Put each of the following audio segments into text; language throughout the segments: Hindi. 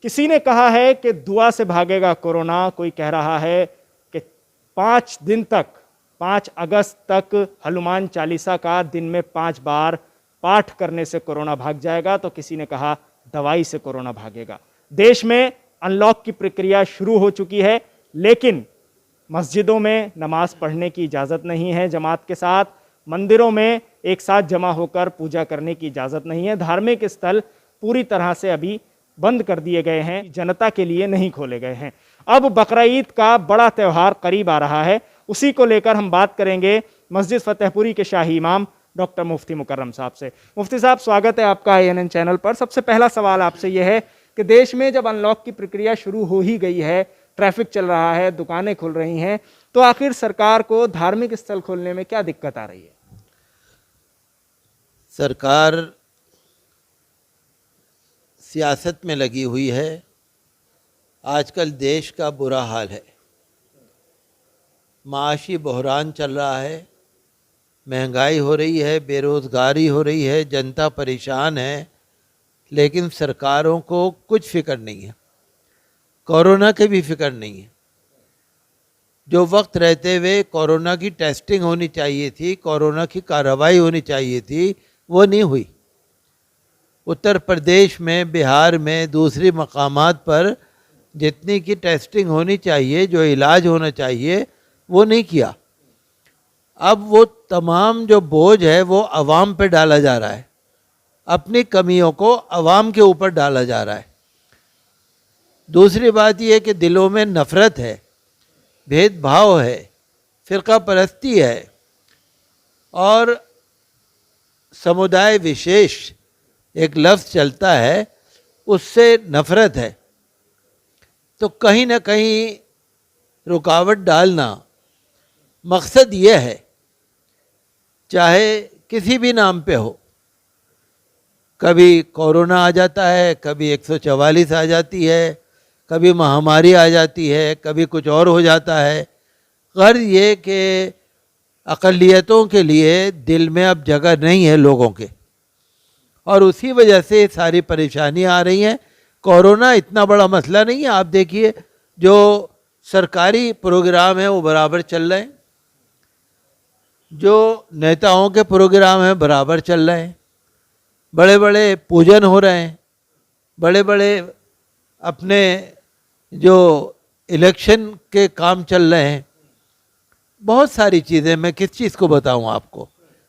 किसी ने कहा है कि दुआ से भागेगा कोरोना, कोई कह रहा है कि 5 दिन तक, 5 अगस्त तक हनुमान चालीसा का दिन में 5 बार पाठ करने से कोरोना भाग जाएगा, तो किसी ने कहा दवाई से कोरोना भागेगा। देश में अनलॉक की प्रक्रिया शुरू हो चुकी है, लेकिन मस्जिदों में नमाज पढ़ने की इजाज़त नहीं है जमात के साथ, मंदिरों में एक साथ जमा होकर पूजा करने की इजाज़त नहीं है। धार्मिक स्थल पूरी तरह से अभी बंद कर दिए गए हैं, जनता के लिए नहीं खोले गए हैं। अब बकरा ईद का बड़ा त्यौहार करीब आ रहा है, उसी को लेकर हम बात करेंगे मस्जिद फतेहपुरी के शाही इमाम डॉक्टर मुफ्ती मुकर्रम साहब से। मुफ्ती साहब, स्वागत है आपका ANN चैनल पर। सबसे पहला सवाल आपसे यह है कि देश में जब अनलॉक की प्रक्रिया शुरू हो ही गई है, ट्रैफिक चल रहा है, दुकानें खुल रही हैं, तो आखिर सरकार को धार्मिक स्थल खोलने में क्या दिक्कत आ रही है? सरकार सियासत में लगी हुई है। आजकल देश का बुरा हाल है, माशी बहरान चल रहा है, महंगाई हो रही है, बेरोज़गारी हो रही है, जनता परेशान है, लेकिन सरकारों को कुछ फिक्र नहीं है, कोरोना की भी फिक्र नहीं है। जो वक्त रहते हुए कोरोना की टेस्टिंग होनी चाहिए थी, कोरोना की कार्रवाई होनी चाहिए थी, वो नहीं हुई। उत्तर प्रदेश में, बिहार में, दूसरी मकामात पर जितनी की टेस्टिंग होनी चाहिए, जो इलाज होना चाहिए, वो नहीं किया। अब वो तमाम जो बोझ है वो अवाम पे डाला जा रहा है, अपनी कमियों को अवाम के ऊपर डाला जा रहा है। दूसरी बात यह है कि दिलों में नफ़रत है, भेदभाव है, फ़िरका परस्ती है और समुदाय विशेष एक लफ्ज़ चलता है, उससे नफ़रत है। तो कहीं ना कहीं रुकावट डालना मकसद ये है, चाहे किसी भी नाम पे हो। कभी कोरोना आ जाता है, कभी 144 आ जाती है, कभी महामारी आ जाती है, कभी कुछ और हो जाता है। गर्ज ये कि अक़लियतों के लिए दिल में अब जगह नहीं है लोगों के, और उसी वजह से सारी परेशानियां आ रही हैं। कोरोना इतना बड़ा मसला नहीं है। आप देखिए, जो सरकारी प्रोग्राम है वो बराबर चल रहे हैं, जो नेताओं के प्रोग्राम हैं बराबर चल रहे हैं, बड़े बड़े पूजन हो रहे हैं, बड़े बड़े अपने जो इलेक्शन के काम चल रहे हैं, बहुत सारी चीज़ें। मैं किस चीज़ को बताऊं आपको?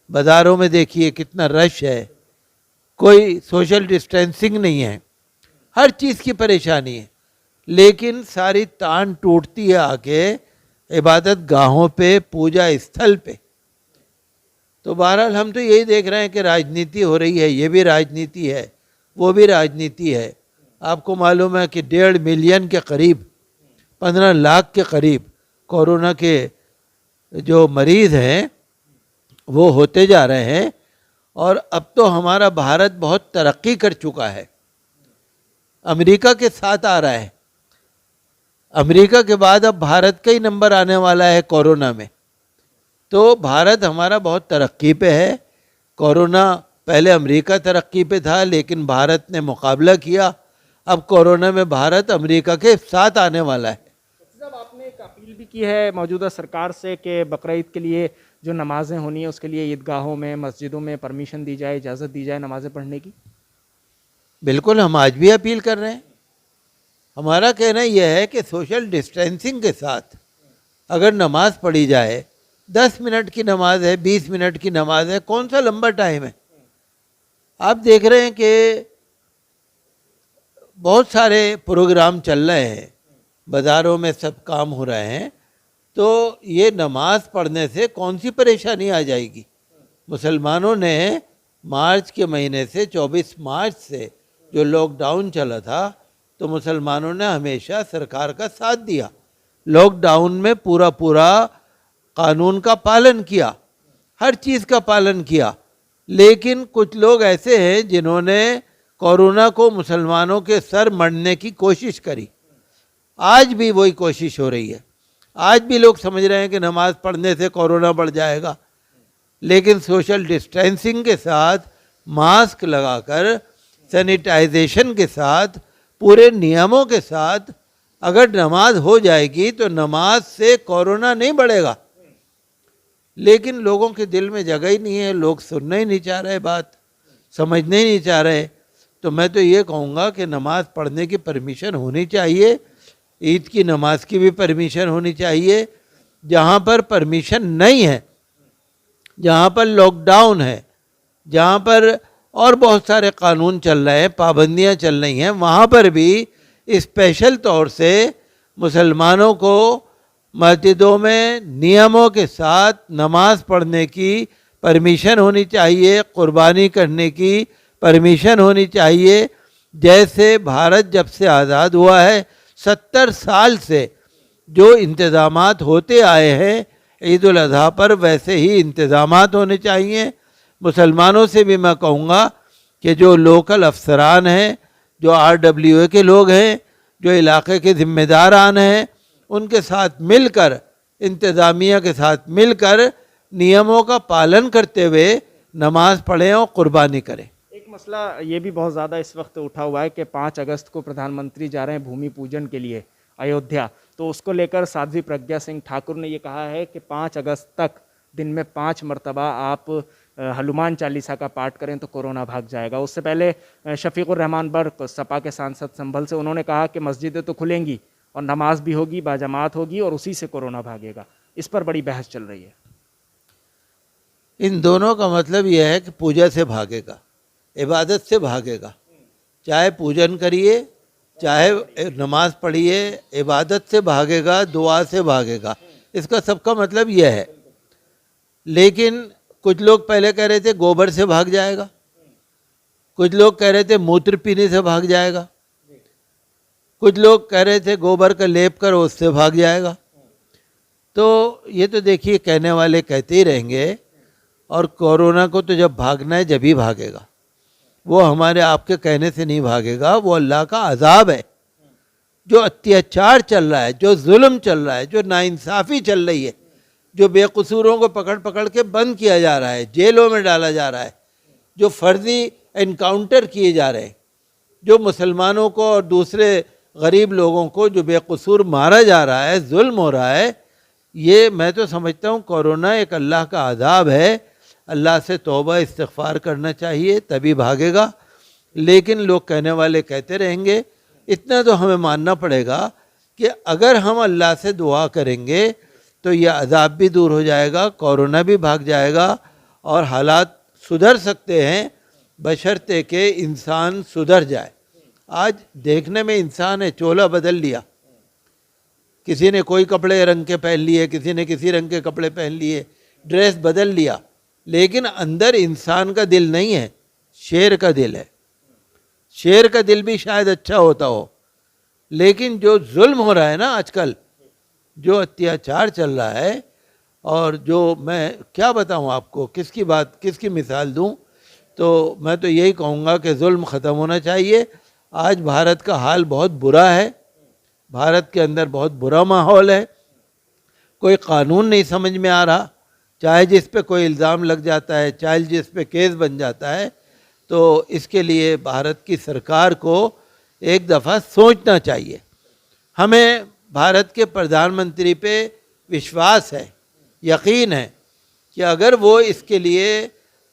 बाज़ारों में देखिए कितना रश है, कोई सोशल डिस्टेंसिंग नहीं है, हर चीज़ की परेशानी है, लेकिन सारी तान टूटती है आके इबादत गाहों पे, पूजा स्थल पे। तो बहरहाल हम तो यही देख रहे हैं कि राजनीति हो रही है, ये भी राजनीति है, वो भी राजनीति है। आपको मालूम है कि 1.5 मिलियन के करीब, 15 लाख के करीब कोरोना के जो मरीज़ हैं वो होते जा रहे हैं। और अब तो हमारा भारत बहुत तरक्की कर चुका है, अमेरिका के साथ आ रहा है। अमेरिका के बाद अब भारत का ही नंबर आने वाला है कोरोना में। तो भारत हमारा बहुत तरक्की पे है। कोरोना पहले अमेरिका तरक्की पे था, लेकिन भारत ने मुकाबला किया। अब कोरोना में भारत अमेरिका के साथ आने वाला है। साहब, आपने एक अपील भी की है मौजूदा सरकार से कि बकरा ईद के लिए जो नमाजें होनी है उसके लिए ईदगाहों में, मस्जिदों में परमिशन दी जाए, इजाज़त दी जाए नमाजें पढ़ने की। बिल्कुल, हम आज भी अपील कर रहे हैं। हमारा कहना यह है कि सोशल डिस्टेंसिंग के साथ अगर नमाज पढ़ी जाए, 10 मिनट की नमाज है, 20 मिनट की नमाज है, कौन सा लंबा टाइम है? आप देख रहे हैं कि बहुत सारे प्रोग्राम चल रहे हैं, बाज़ारों में सब काम हो रहे हैं, तो ये नमाज पढ़ने से कौन सी परेशानी आ जाएगी? मुसलमानों ने मार्च के महीने से, 24 मार्च से जो लॉकडाउन चला था, तो मुसलमानों ने हमेशा सरकार का साथ दिया। लॉकडाउन में पूरा कानून का पालन किया, हर चीज़ का पालन किया। लेकिन कुछ लोग ऐसे हैं जिन्होंने कोरोना को मुसलमानों के सर मढ़ने की कोशिश करी। आज भी वही कोशिश हो रही है। आज भी लोग समझ रहे हैं कि नमाज पढ़ने से कोरोना बढ़ जाएगा, लेकिन सोशल डिस्टेंसिंग के साथ, मास्क लगाकर, सैनिटाइजेशन के साथ पूरे नियमों के साथ अगर नमाज हो जाएगी तो नमाज से कोरोना नहीं बढ़ेगा। लेकिन लोगों के दिल में जगह ही नहीं है, लोग सुनना ही नहीं चाह रहे, बात समझने ही नहीं चाह रहे। तो मैं तो ये कहूँगा कि नमाज पढ़ने की परमिशन होनी चाहिए, ईद की नमाज की भी परमिशन होनी चाहिए। जहाँ पर परमिशन नहीं है, जहाँ पर लॉकडाउन है, जहाँ पर और बहुत सारे कानून चल रहे हैं, पाबंदियाँ चल रही हैं, वहाँ पर भी स्पेशल तौर से मुसलमानों को मस्जिदों में नियमों के साथ नमाज पढ़ने की परमिशन होनी चाहिए, कुर्बानी करने की परमिशन होनी चाहिए। जैसे भारत जब से आज़ाद हुआ है 70 साल से जो इंतज़ामात होते आए हैं ईद उल अज़हा पर, वैसे ही इंतज़ामात होने चाहिए। मुसलमानों से भी मैं कहूँगा कि जो लोकल अफसरान हैं, जो RWA के लोग हैं, जो इलाके के ज़िम्मेदारान हैं, उनके साथ मिलकर, इंतज़ामिया के साथ मिलकर नियमों का पालन करते हुए नमाज पढ़ें और कुर्बानी करें। एक मसला ये भी बहुत ज़्यादा इस वक्त उठा हुआ है कि 5 अगस्त को प्रधानमंत्री जा रहे हैं भूमि पूजन के लिए अयोध्या, तो उसको लेकर साध्वी प्रज्ञा सिंह ठाकुर ने ये कहा है कि 5 अगस्त तक दिन में 5 मरतबा आप हनुमान चालीसा का पाठ करें तो कोरोना भाग जाएगा। उससे पहले शफीकुर रहमान बर्क सपा के सांसद संभल से, उन्होंने कहा कि मस्जिदें तो खुलेंगी और नमाज भी होगी, बाजमात होगी और उसी से कोरोना भागेगा। इस पर बड़ी बहस चल रही है। इन दोनों का मतलब यह है कि पूजा से भागेगा, इबादत से भागेगा। चाहे पूजन करिए, चाहे नमाज पढ़िए, इबादत से भागेगा, दुआ से भागेगा, इसका सबका मतलब यह है। लेकिन कुछ लोग पहले कह रहे थे गोबर से भाग जाएगा, कुछ लोग कह रहे थे मूत्र पीने से भाग जाएगा, कुछ लोग कह रहे थे गोबर का लेप कर उससे भाग जाएगा। तो ये तो देखिए कहने वाले कहते ही रहेंगे, और कोरोना को तो जब भागना है जब ही भागेगा, वो हमारे आपके कहने से नहीं भागेगा, वो अल्लाह का अजाब है। जो अत्याचार चल रहा है, जो जुल्म चल रहा है, जो नाइंसाफ़ी चल रही है, जो बेकसूरों को पकड़ पकड़ के बंद किया जा रहा है, जेलों में डाला जा रहा है, जो फर्जी एनकाउंटर किए जा रहे हैं, जो मुसलमानों को और दूसरे गरीब लोगों को जो बेकसूर मारा जा रहा है, जुल्म हो रहा है, ये मैं तो समझता हूँ कोरोना एक अल्लाह का अजाब है। अल्लाह से तौबा इस्तिग़फ़ार करना चाहिए, तभी भागेगा। लेकिन लोग कहने वाले कहते रहेंगे। इतना तो हमें मानना पड़ेगा कि अगर हम अल्लाह से दुआ करेंगे तो यह अजाब भी दूर हो जाएगा, कोरोना भी भाग जाएगा और हालात सुधर सकते हैं, बशर्ते के इंसान सुधर जाए। आज देखने में इंसान है, चोला बदल लिया, किसी ने कोई कपड़े रंग के पहन लिए, किसी ने किसी रंग के कपड़े पहन लिए, ड्रेस बदल लिया, लेकिन अंदर इंसान का दिल नहीं है, शेर का दिल है। शेर का दिल भी शायद अच्छा होता हो, लेकिन जो जुल्म हो रहा है ना आजकल, जो अत्याचार चल रहा है, और जो मैं क्या बताऊं आपको, किसकी मिसाल दूं, तो मैं तो यही कहूँगा कि जुल्म ख़त्म होना चाहिए। आज भारत का हाल बहुत बुरा है, भारत के अंदर बहुत बुरा माहौल है, कोई कानून नहीं समझ में आ रहा, चाहे जिस पे कोई इल्ज़ाम लग जाता है, चाहे जिस पे केस बन जाता है। तो इसके लिए भारत की सरकार को एक दफ़ा सोचना चाहिए। हमें भारत के प्रधानमंत्री पे विश्वास है, यकीन है कि अगर वो इसके लिए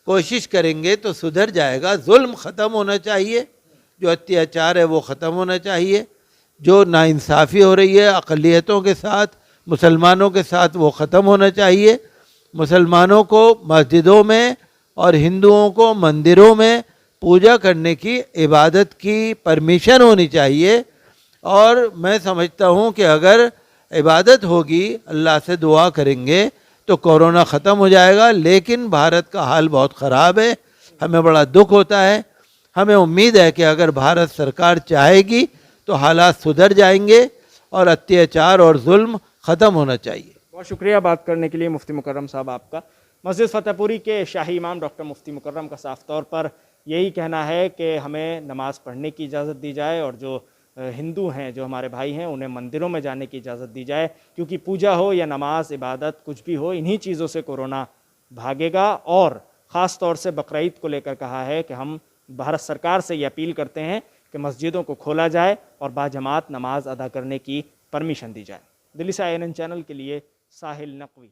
कोशिश करेंगे तो सुधर जाएगा। जुल्म ख़त्म होना चाहिए, जो अत्याचार है वो ख़त्म होना चाहिए, जो नाइंसाफ़ी हो रही है अक़लियतों के साथ, मुसलमानों के साथ, वो ख़त्म होना चाहिए। मुसलमानों को मस्जिदों में और हिंदुओं को मंदिरों में पूजा करने की, इबादत की परमिशन होनी चाहिए। और मैं समझता हूँ कि अगर इबादत होगी, अल्लाह से दुआ करेंगे तो कोरोना ख़त्म हो जाएगा। लेकिन भारत का हाल बहुत ख़राब है, हमें बड़ा दुख होता है। हमें उम्मीद है कि अगर भारत सरकार चाहेगी तो हालात सुधर जाएंगे और अत्याचार और जुल्म ख़त्म होना चाहिए। बहुत शुक्रिया बात करने के लिए मुफ्ती मुकर्रम साहब आपका। मस्जिद फतेहपुरी के शाही इमाम डॉक्टर मुफ्ती मुकर्रम का साफ तौर पर यही कहना है कि हमें नमाज़ पढ़ने की इजाज़त दी जाए, और जो हिंदू हैं, जो हमारे भाई हैं, उन्हें मंदिरों में जाने की इजाज़त दी जाए, क्योंकि पूजा हो या नमाज, इबादत, कुछ भी हो, इन्हीं चीज़ों से कोरोना भागेगा। और ख़ास तौर से बकरीद को लेकर कहा है कि हम भारत सरकार से ये अपील करते हैं कि मस्जिदों को खोला जाए और बाजमात नमाज अदा करने की परमिशन दी जाए। दिल्ली से INN चैनल के लिए साहिल नकवी।